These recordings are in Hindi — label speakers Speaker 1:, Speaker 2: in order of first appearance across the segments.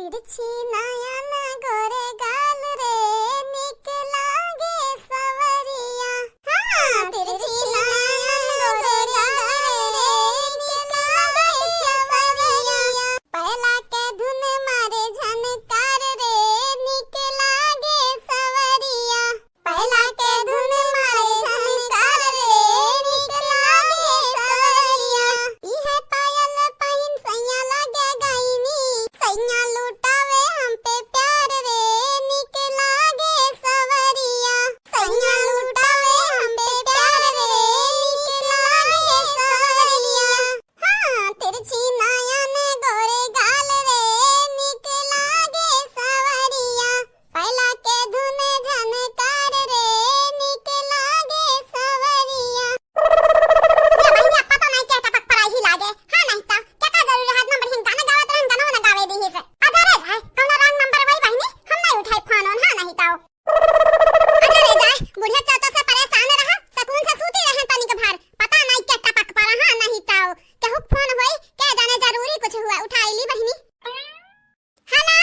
Speaker 1: तिरछी नयन गोरे गाल रे निक लागे सवरिया। हाँ, तिरछी नयन गोरे गाल रे निक लागे सवरिया। पहला के धुन मारे झनकार रे निक लागे सवरिया। पहला के धुन मारे झनकार रे निक लागे सवरिया। इहे पायल पहिन सैया लागे गाइनी। सैया लुटावे हम पे प्यार रे निक लागे सवरिया। सैया लुटावे हम पे प्यार रे निक लागे सवरिया। हाँ, तिरछी नयन गोरे गाल रे निक लागे सवरिया। पहला के धुन झनकार रे निक लागे सवरिया। ये बहिनी अपा तो नहीं के टपक पराही लागे। हाँ नहीं तो क्या का जरूरी हाथ नंबर हिंगा ना गावत रहन गाना ना गावे दी से। अजरे जाए कौन रंग नंबर वही बहिनी हम नहीं उठाई फोन हाँ नहीं तो। अजरे जाए बुढ़िया चाचा से परेशान रहा सुकून से सूती रहे तनिक भर पता नहीं के टपक परा हाँ नहीं तो केहू फोन होई के जाने जरूरी कुछ हुआ उठाई ली बहिनी। हेलो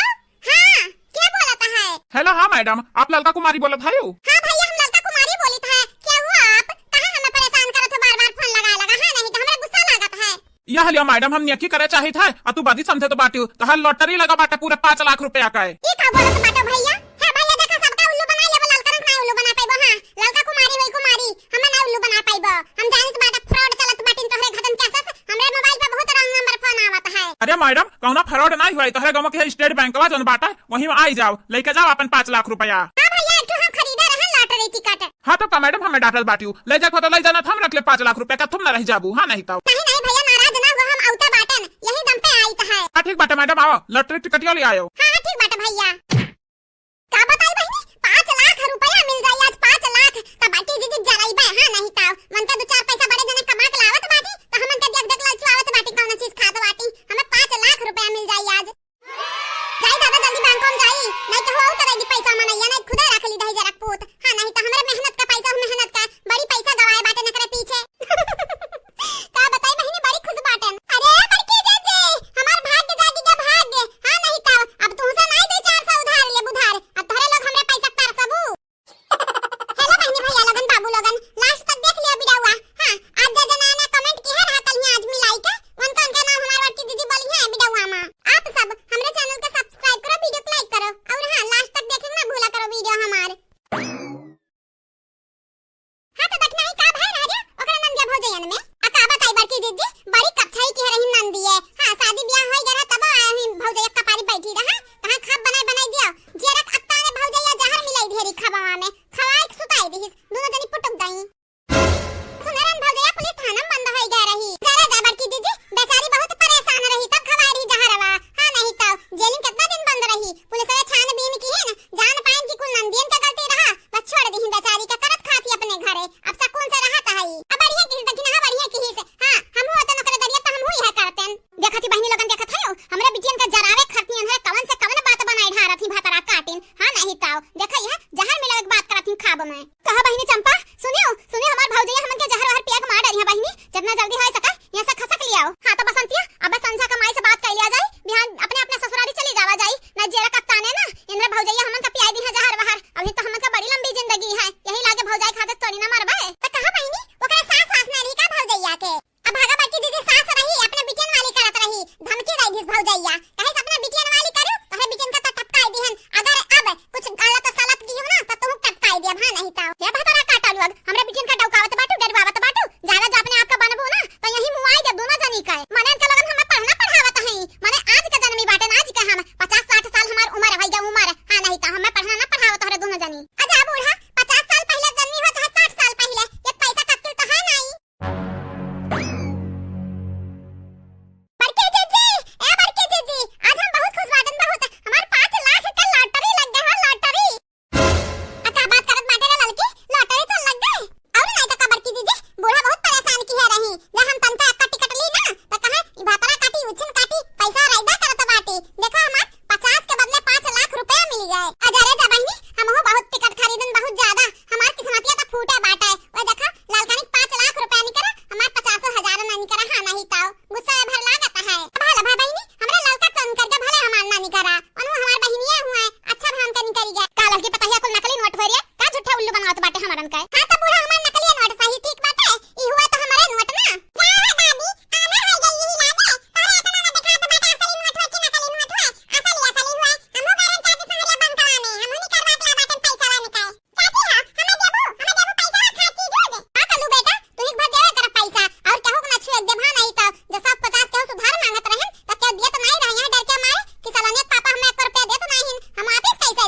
Speaker 1: हाँ क्या बोलता है?
Speaker 2: हेलो हाँ मैडम, आप ललका कुमारी बोलत है?
Speaker 1: हाँ भैया हम ललका कुमारी बोलित है। क्या हुआ आप कहाँ हमें परेशान करत हो बार-बार फोन लगा हाँ नहीं तो हमरा गुस्सा लागत है।
Speaker 2: यह लिया मैडम, हम नेकी करे चाहिए था तू बदी समझे तो बाटी तो हर लॉटरी लगा बाटा पूरे 5 लाख रुपया का है।
Speaker 1: ई का बोलत बाटो भैया? है भैया देखा सबका उल्लू बना लेबो ललका रंग ना उल्लू बना पाइबो। हां ललका कुमारी वही कुमारी हम ना उल्लू बना पाइबो। हम जानत बाटा फ्रॉड चलत बाटिन तोहरे घटन कैसे हमरे मोबाइल पे बहुत रंग नंबर फोन आवत है।
Speaker 2: अरे मैडम कहना फ्रॉड नहीं हुआ तोहरे गांव के स्टेट बैंक वा जन बाटा वहीं में आई जाओ लेके जाओ अपन 5 लाख रुपया।
Speaker 1: हां भैया एक हम खरीदे रहन लॉटरी टिकट।
Speaker 2: हाँ तो का मैडम हमें डाटल बाटी ले जा तो ले जाना था हम रख ले 5 लाख रुपया का तुम ना रह जाबू। हाँ नहीं तो
Speaker 1: नहीं नहीं भैया नाराज ना हो हम औता बाटन यही दम पे आई त है।
Speaker 2: हाँ ठीक बाटा मैडम आओ लॉटरी टिकट ले आयो।
Speaker 1: हां ठीक बाटा भैया। का बताई बहिनी 5 लाख रुपया मिल जाई आज 5 लाख त बाटी जी जराई बे। हां नहीं तो मन के 2-4 पैसा बड़े जने कमा के लावत बाटी तो हमन के देख देख लचवावत बाटी कौन चीज खात बाटी हमें 5 लाख रुपया मिल जाई आज। जाई दादा जल्दी बैंक में जाई नहीं तो हो उतरेगी पैसा मनैया नहीं खुदे रख ली दही जरा पूत। हां नहीं तो हमरे मेहनत का पैसा मेहनत का बड़ी पैसा गवाए बाटे न करे पीछे। का बताई बहिनी बड़ी खुश बाटन। अरे बड़की जेजे हमार भाग्य जागी के भाग्य। हां नहीं तो अब तुमसे नहीं 2-400 उधार ले बुधार अब तोरे लोग हमरे पैसा कर सबू। हेलो बहिनी भैया लगन बाबू लगन लास्ट तक देख लियो बिडावा। हां आज जे जना ने कमेंट किया रहा कल आज मिलाई के उनका उनका नाम हमार बड़की दीदी बोली है बिडावा में। आप सब हमरे चैनल को सब्सक्राइब करो वीडियो को लाइक करो और हां लास्ट तक देखना ना भूला करो वीडियो हमार।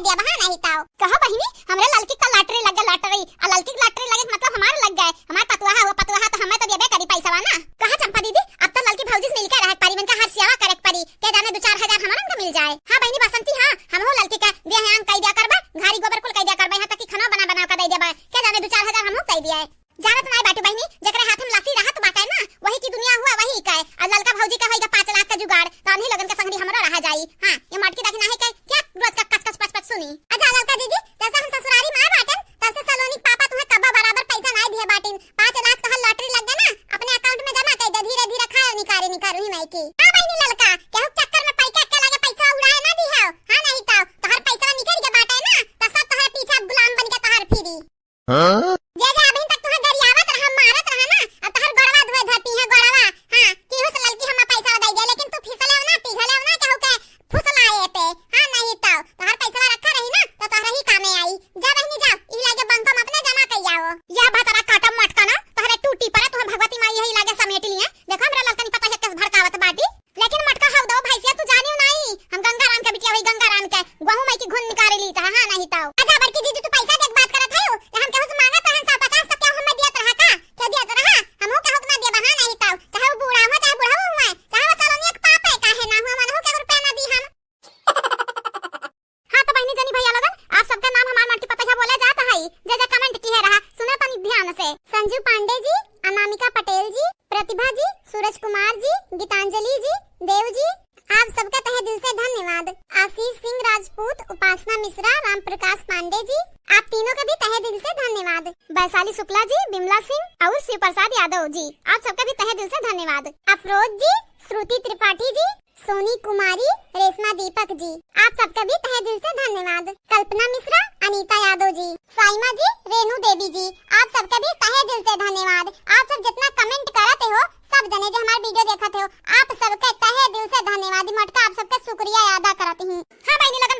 Speaker 1: दिया बहा नहीं ताओ। कहो बहिनी हमरे लड़की का लॉटरी लग गया, लॉटरी आ लड़की की लॉटरी लगे मतलब हमारे लग गए, हमार पतुआ हुआ पतुआ तो हमें तो देबे करी पैसा ना। कहा चंपा दीदी अब तो लड़की भौजी से मिलकर रह पारी बनका हर सियावा करे परी के जाने 2-4 हजार हमारा को मिल जाए। हां बहिनी बसंती हां हम हो लड़की का देहान कई दिया करबा, घारी गोबर कुल कई दिया करबा, यहां तक कि खाना बना का दे देबा के जाने 2-4 हजार हम कई दिया है। जानत नहीं बाटू बहिनी जकरे हाथ में लस्सी रहत बाटे ना वही की दुनिया हुआ वही का और लड़का भौजी का होइगा 5 लाख का जुगाड़ तो हमही लगन का संगरी हमरा रहा जाई। हां ये मटकी देखी नहीं के क्या रोज का कस पच सुनी। अच्छा लड़का दीदी जैसा हम ससुरारी मां बाटन तब से सलोनी पापा तुम्हें कब्बा बराबर पैसा नहीं दिए बाटिन, 5 लाख तो लॉटरी लग गया ना अपने अकाउंट में जमा कर दे, धीरे धीरे खाओ निकारू ही नहीं की। हां बहिनी लड़का केहू चक्कर में पैसा के लगे पैसा उड़ाए ना दी है। हां नहीं ताऊ तोहर पैसा निकल के बाटे ना त सब तोहर पीछे गुलाम बन के तोहर फिरी। हां जे अभी तक तोहर गरियावत रहा मारत रहा ना अब तोहर गड़वा धोए धरती है गड़वा। हां केहू से लड़की हम पैसा दे दे लेकिन तू फिसले ना पिघले ना केहू के फुसलाए पे। हां नहीं ताऊ तोहर पैसा रखा रही ना तो तोहर ही कामे आई। जा बहिनी जा ई लागे बैंक में अपने जमा कर आओ। या भतरा काटा मटका ना तोहरे टूटी पड़े तोहर भगवती माई यही लागे समेट लिए। देखो हमरा लड़का नहीं पता है किस भड़कावत बाटी लेकिन मटका हव दो भैंसिया तू जानियो नहीं हम गंगाराम के बिटिया वही गंगाराम के गहू माई की घुन निकाल ली था। हां नहीं ताऊ अच्छा बड़की दीदी तू पैसा देख बात करत है हम केहू से मांगत रहन 150 तक हम दियत रहा का के दियत रहा हमहू केहू ना दे बहा नहीं ताऊ चाहे वो बूढ़ा हो चाहे बुढ़ा हो चाहे वो सलोनी एक पाप है काहे ना हुआ मनहू के रुपया ना दी हम। हां तो बहनी जनी भैया लोगन आप सबका नाम हमार माटी पता है बोला जाता है जे जे कमेंट की है रहा सुने तनी ध्यान से। संजू पांडे जी, अनामिका पटेल जी, प्रतिभा जी, सूरज कुमार जी, गीतांजलि जी, देव जी आप सबका तहे दिल से धन्यवाद। आशीष सिंह राजपूत, उपासना मिश्रा, राम प्रकाश पांडे जी आप तीनों का भी तहे दिल से धन्यवाद। वैशाली शुक्ला जी, बिमला सिंह और शिव प्रसाद यादव जी आप सबका भी तहे दिल से धन्यवाद। अफरोज जी, श्रुति त्रिपाठी जी, सोनी कुमारी, रेशमा दीपक जी आप सबका भी तहे दिल से धन्यवाद। कल्पना मिश्रा, अनीता यादव जी, साइमा जी, रेनू देवी जी आप सबका भी तहे दिल से धन्यवाद। आप सब जितना कमेंट करते हो सब जने जो हमारे वीडियो देखते हो आप सबका तहे दिल से धन्यवाद। मटका आप सबका शुक्रिया अदा करती हूँ। हाँ बहनी लगन